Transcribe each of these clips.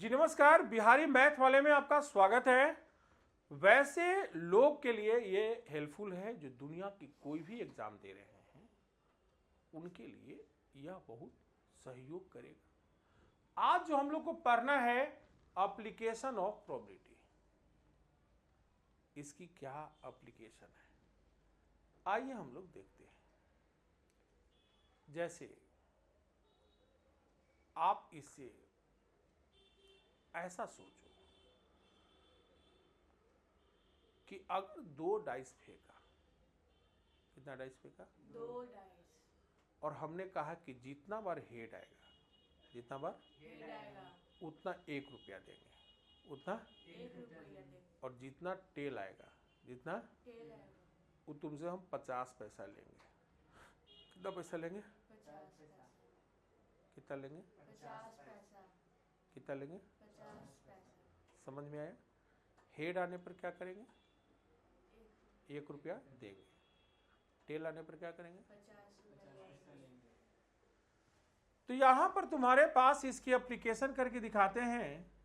जी नमस्कार, बिहारी मैथ वाले में आपका स्वागत है। वैसे लोग के लिए ये हेल्पफुल है जो दुनिया की कोई भी एग्जाम दे रहे हैं, उनके लिए यह बहुत सहयोग करेगा। आज जो हम लोग को पढ़ना है एप्लीकेशन ऑफ प्रोबेबिलिटी, इसकी क्या एप्लीकेशन है आइए हम लोग देखते हैं। जैसे आप इसे ऐसा सोचो कि अगर 2 डाइस फेंका, कितना डाइस फेंका? 2 डाइस। और हमने कहा कि जितना बार हेड आएगा, जितना बार हेड आएगा उतना 1 रुपया देंगे, उतना 1 रुपया देंगे। और जितना टेल आएगा, जितना टेल आएगा वो तुमसे हम 50 पैसा लेंगे। कितना पैसा लेंगे? 50 पैसा। कितना लेंगे? 50 पैसा। कितना लेंगे? 50 पैसा। समझ में आया? हेड आने पर क्या करेंगे? 1 रुपया देंगे। टेल आने पर क्या करेंगे? 50 रुपया लेंगे। तो यहां पर तुम्हारे पास इसकी एप्लीकेशन करके दिखाते हैं।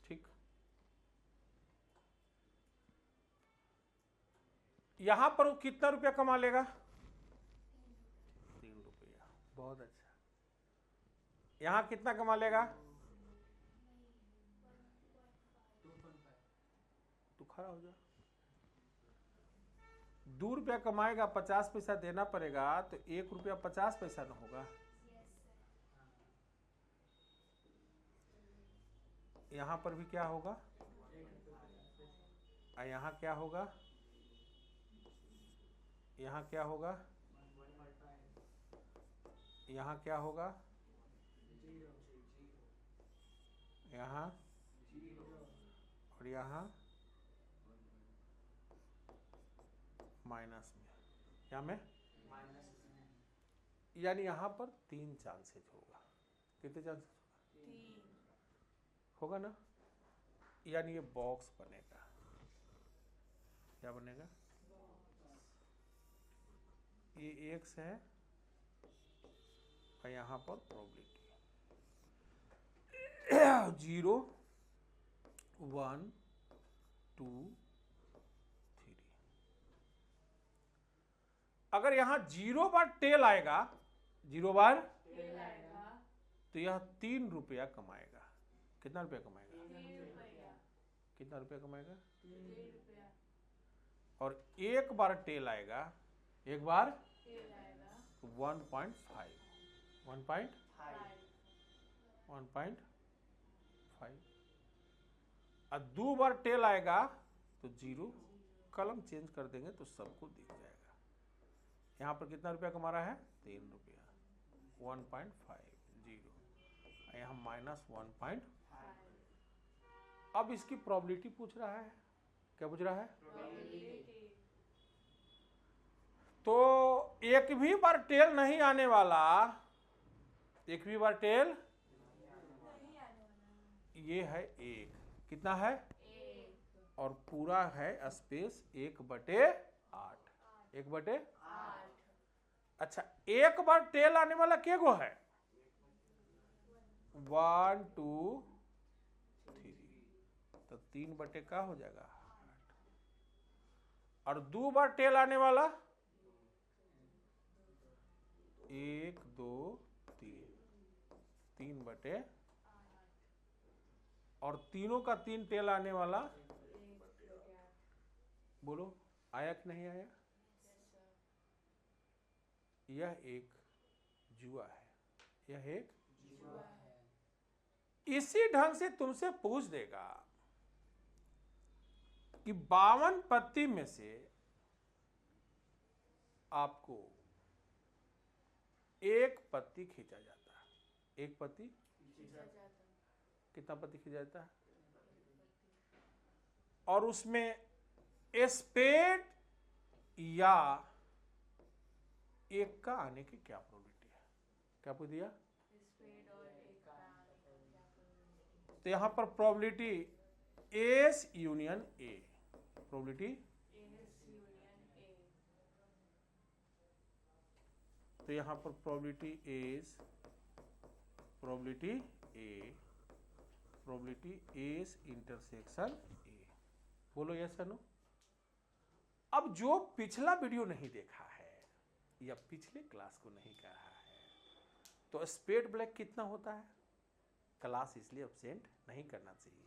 ठीक, यहां पर वो कितना रुपया कमा लेगा? 3 रुपया। बहुत अच्छा। यहां कितना कमा लेगा? तू खड़ा हो जा। 2 रुपया कमाएगा, 50 पैसा देना पड़ेगा, तो 1 रुपया 50 पैसा ना होगा? यहां पर भी क्या होगा? यहां क्या होगा? यहां क्या होगा? यहां क्या होगा? यहां और यहां माइनस में, क्या में? यानी यहां पर 3 चांसेज होगा। कितने चांसेज होगा? 3 होगा ना? यानी ये बॉक्स बनेगा। क्या बनेगा? ये एक्स है और यहां पर प्रोबेबिलिटी 0 1 2 3। अगर यहां 0 बार टेल आएगा, 0 बार टेल आएगा तो यह 3 रुपया कमाएगा। कितना रुपया कमाएगा? 3 रुपया। कितना रुपया कमाएगा? 3 रुपया। और 1 बार टेल आएगा, 1 बार टेल आएगा तो 1.5 और 2 बार टेल आएगा तो 0। कलम चेंज कर देंगे तो सबको दिख जाएगा। यहां पर कितना रुपया कमा रहा है? 3 रुपया। 1.5 0, यहां -1.5। अब इसकी प्रोबेबिलिटी पूछ रहा है। क्या पूछ रहा है? प्रोबेबिलिटी। तो एक भी बार टेल नहीं आने वाला, एक भी बार टेल नहीं आने वाला। ये है 1। कितना है? 1 और पूरा है स्पेस 1/8। 1/8। अच्छा, 1 बार टेल आने वाला क्या गो है? 1 2 3, तो 3 बटे का हो जाएगा 8। और 2 बार टेल आने वाला 1 2 3, 3/8। और तीनों का 3 टेल आने वाला, बोलो आया कि नहीं आया? यह एक जुआ है। यह एक जुआ है। इसी ढंग से तुमसे पूछ देगा कि 52 पत्ती में से आपको 1 पत्ती खींचा जाता है। 1 पत्ती कितना पत्ती खींचा जाता है? और उसमें स्पेड या एक का आने की क्या प्रोबेबिलिटी है? क्या पूछ दिया? स्पेड और एक का आने का क्या probability? तो यहां पर probability S union A, probability S union A. तो यहां पर probability S, probability A, probability S intersection A. बोलो यस या नो। अब जो पिछला वीडियो नहीं देखा है या पिछले क्लास को नहीं कहा है, तो स्पेड ब्लैक कितना होता है? क्लास इसलिए एब्सेंट नहीं करना चाहिए।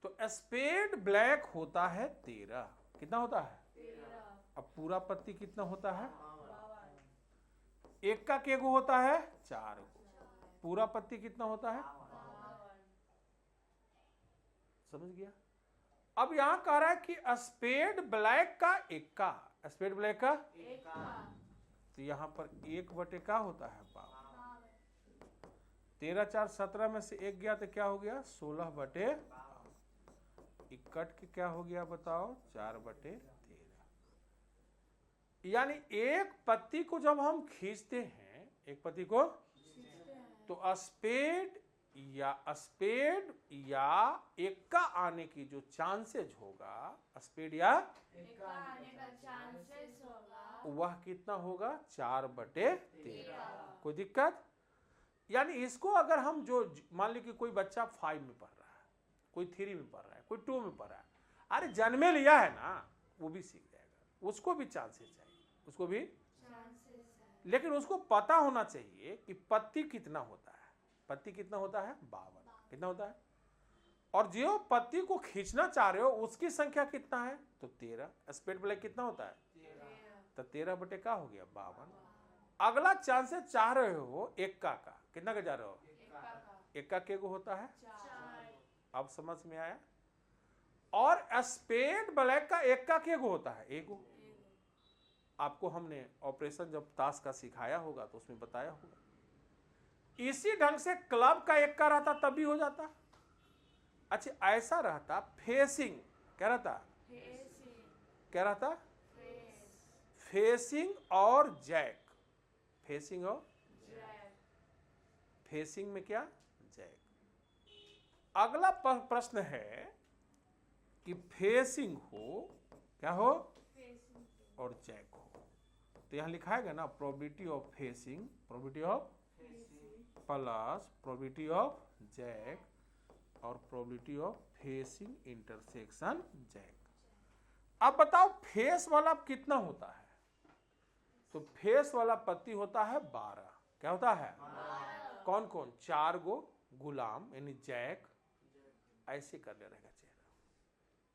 तो स्पेड ब्लैक होता है 13। कितना होता है? 13। अब पूरा पत्ती कितना होता है? 52। एक का केगो होता है? 4 गो। पूरा पत्ती कितना होता है? 52। समझ गया? अब यहां कह रहा है कि स्पेड ब्लैक का इक्का, स्पेड ब्लैक का, एक का। तो यहां पर 1 का होता है 52। 52। 13 4 17 में से 1 गया तो क्या हो गया? 16/52। इकट के क्या हो गया बताओ? 4/13। यानी एक पत्ती को जब हम खींचते हैं, एक पत्ती को, खींचते हैं। तो स्पेड या इक्का आने की जो चांसेस होगा, स्पेड या एक का आने का चांसेस होगा वह कितना होगा? 4/13। 13। कोई दिक्कत? यानी इसको अगर हम जो मान ली कि कोई बच्चा 5 में पढ़ रहा है, कोई 3 में पढ़ रहा है, कोई 2 में पढ़ रहा है, अरे जन्मे लिया है ना, वो भी सीख जाएगा। उसको भी चांसेस चाहिए, उसको भी, चांसेस है। लेकिन उसको पता होना चाहिए कि पत्ती कितना होता है। पत्ती कितना होता है? 52। कितना होता है? और जो पत्ती को खींचना चाह रहे हो उसकी संख्या कितना है? तो 13। स्पेड ब्लैक कितना होता है? 13। तो 13/52 हो गया 52। अगला चांसेस चाह रहे हो इक्का का, कितना का जा रहे हो? एक का। इक्का केगो होता है? 4। अब समझ में आया? और स्पेड ब्लैक का इक्का केगो होता है? एगो। आपको हमने ऑपरेशन जब ताश का सिखाया होगा तो उसमें बताया होगा। इसी ढंग से क्लब का इक्का रहता तब भी हो जाता। अच्छा ऐसा रहता फेसिंग, क्या रहता? क्या रहता? फेसिंग और जैक। फेसिंग और फेसिंग में क्या? जैक। अगला प्रश्न है कि फेसिंग हो, क्या हो? और जैक हो। तो यहां लिखाएगा ना probability of facing, probability of plus probability of jack और probability of facing intersection jack. अब बताओ फेस वाला कितना होता है? तो फेस वाला पत्ती होता है 12। क्या होता है? 12। कौन कौन? 4 गो गुलाम यानी जैक, ऐसे करने रहेगा चेहरा,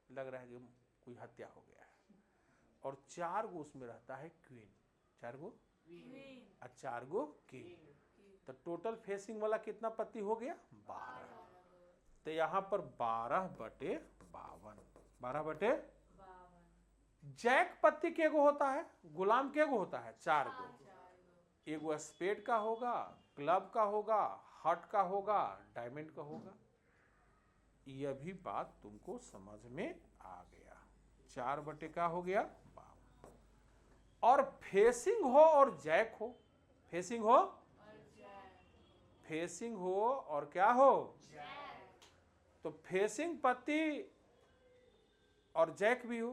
लग रहा है कि कोई हत्या हो गया है। और 4 गो उसमें रहता है क्वीन, 4 गो और 4 गो किंग। तो टोटल फेसिंग वाला कितना पत्ती हो गया? 12। तो यहां पर 12/52। 12/52। जैक पत्ती केगो होता है? गुलाम केगो होता है? 4 गो। एगो स्पेड का होगा, क्लब का होगा, हार्ट का होगा, डायमंड का होगा। यह भी बात तुमको समझ में आ गया। 4/52 का हो गया 52। और फेसिंग हो और जैक हो, फेसिंग हो, फेसिंग हो और क्या हो? तो फेसिंग पत्ती और जैक भी हो,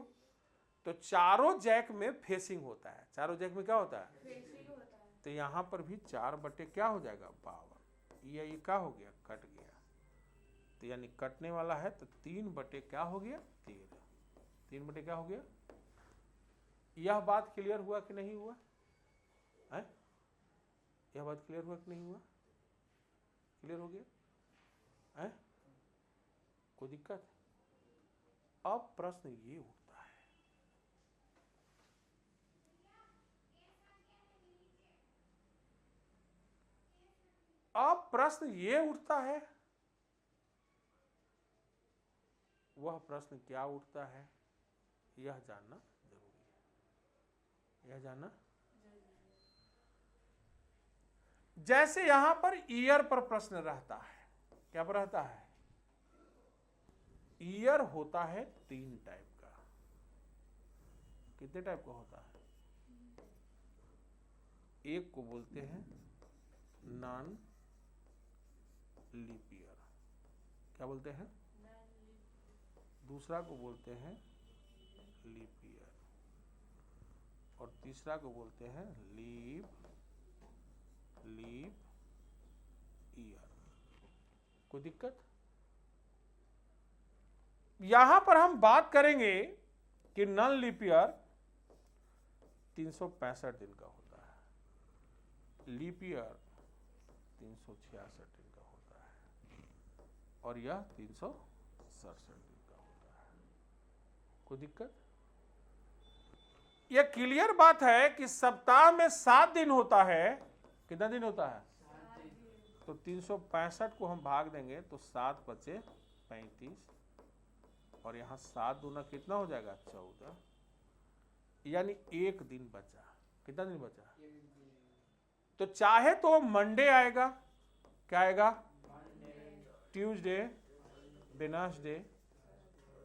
तो चारों जैक में फेसिंग होता है। चारों जैक में क्या होता है? फेसिंग होता है। तो यहां पर भी 4/52 क्या हो जाएगा? 52। ये क्या हो गया? कट गया। तो यानी कटने वाला है तो 3/, क्या हो गया? 13। 3/, क्या हो गया? यह बात क्लियर हुआ कि नहीं हुआ है? यह बात क्लियर हुआ कि नहीं हुआ? क्लियर हो गया है? कोई दिक्कत? अब प्रश्न ये उठता है, अब प्रश्न ये उठता है, वह प्रश्न क्या उठता है यह जानना जरूरी है। यह जानना, जैसे यहां पर ईयर पर प्रश्न रहता है, क्या पर रहता है? ईयर होता है 3 टाइप का। कितने टाइप का होता है? एक को बोलते हैं नॉन लीप ईयर। क्या बोलते हैं? दूसरा को बोलते हैं लीप ईयर और तीसरा को बोलते हैं लीप ईयर। कोई दिक्कत? यहां पर हम बात करेंगे कि नॉन लीप ईयर 365 दिन का होता है, लीप ईयर 366 दिन का होता है और यह 367 दिन का होता है। कोई दिक्कत? यह क्लियर बात है कि सप्ताह में 7 दिन होता है। कितना दिन होता है? तो 365 को हम भाग देंगे तो 7 बचे 35 और यहां 7 दूना कितना हो जाएगा? 14, यानी एक दिन बचा। कितना दिन बचा? तो चाहे तो मंडे आएगा, क्या आएगा? Tuesday, Wednesday,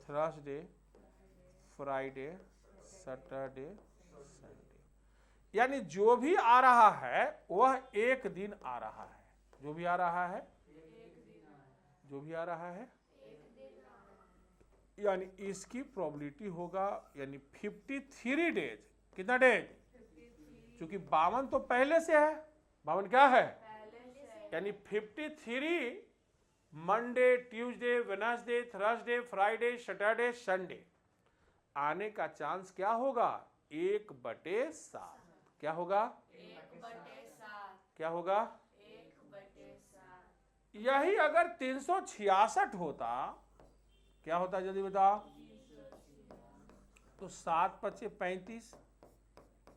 Thursday, Friday, Saturday, Sunday, यानी जो भी आ रहा है वह एक दिन आ रहा है। जो भी आ रहा है, जो भी आ रहा है, यानी इसकी प्रोबेबिलिटी होगा यानी 53 डेज। कितना डेज? क्योंकि 52 तो पहले से है। 52 क्या है? यानी 53 Monday, Tuesday, Wednesday, Thursday, Friday, Saturday, Sunday आने का चांस क्या होगा? 1/7। क्या होगा? 1/7। क्या होगा? 1/7। यही अगर 366 होता, क्या होता जल्दी बताओ? तो 7 बचे 35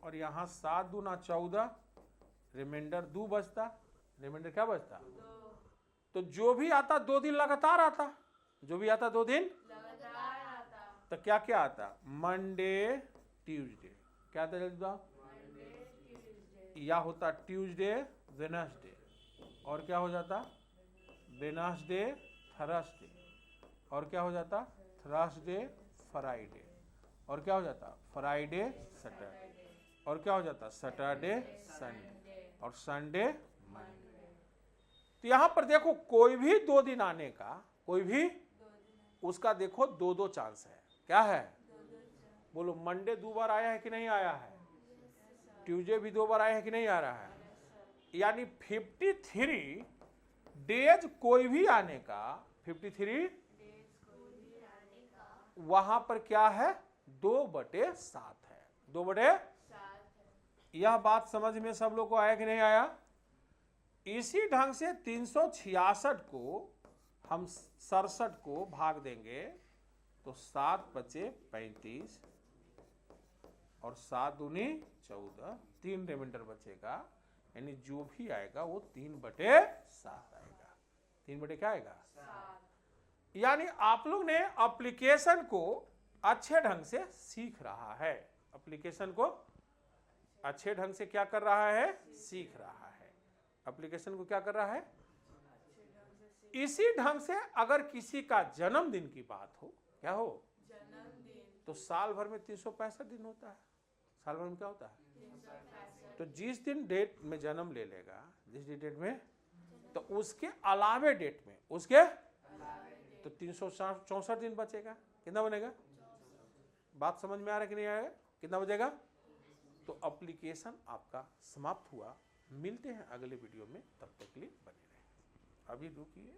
और यहां 7 दूना 14, रिमाइंडर 2 बचता। रिमाइंडर क्या बचता? 2। तो जो भी आता 2 दिन लगातार आता। जो भी आता 2 दिन लगातार आता। तो क्या क्या आता? Monday, Tuesday. क्या आता जल्दी बताओ? Monday, Tuesday. या होता ट्यूसडे, वेडनेसडे और क्या हो जाता? वेडनेसडे, थर्सडे और क्या हो जाता? थर्सडे, फ्राइडे और क्या हो जाता? फ्राइडे, सैटरडे और क्या हो जाता? सैटरडे, संडे और संडे, मंडे। तो यहां पर देखो कोई भी 2 दिन आने का, कोई भी उसका देखो 2-2 चांस है। क्या है? बोलो, मंडे 2 बार आया है कि नहीं आया है? ट्यूसडे भी 2 बार आया है कि नहीं आ रहा है? यानी 53 डेज कोई भी आने का, 53 वहां पर क्या है? 2/7 है। 2/7। यह बात समझ में सब लोग को आया कि नहीं आया? इसी ढंग से 366 को हम 67 को भाग देंगे तो 7 बचे 35 और 7 दूनी 14, 3 रिमाइंडर बचेगा। यानी जो भी आएगा वो 3/7 आएगा। 3 क्या आएगा? 7। यानी आप लोग ने एप्लीकेशन को अच्छे ढंग से सीख रहा है। एप्लीकेशन को अच्छे ढंग से क्या कर रहा है? सीख रहा है। एप्लीकेशन को क्या कर रहा है? इसी ढंग से अगर किसी का जन्मदिन की बात हो, क्या हो? जन्मदिन। तो साल भर में 365 दिन होता है। साल भर में क्या होता है? 365। तो जिस दिन डेट में जन्म ले लेगा, जिस डेट में, तो उसके अलावे डेट में, उसके तो 364 दिन बचेगा। कितना बनेगा? बात समझ में आ रहा है कि नहीं आएगा? कितना बचेगा? तो एप्लीकेशन आपका समाप्त हुआ। मिलते हैं अगले वीडियो में, तब तक के लिए बने रहें। अभी रुकिए।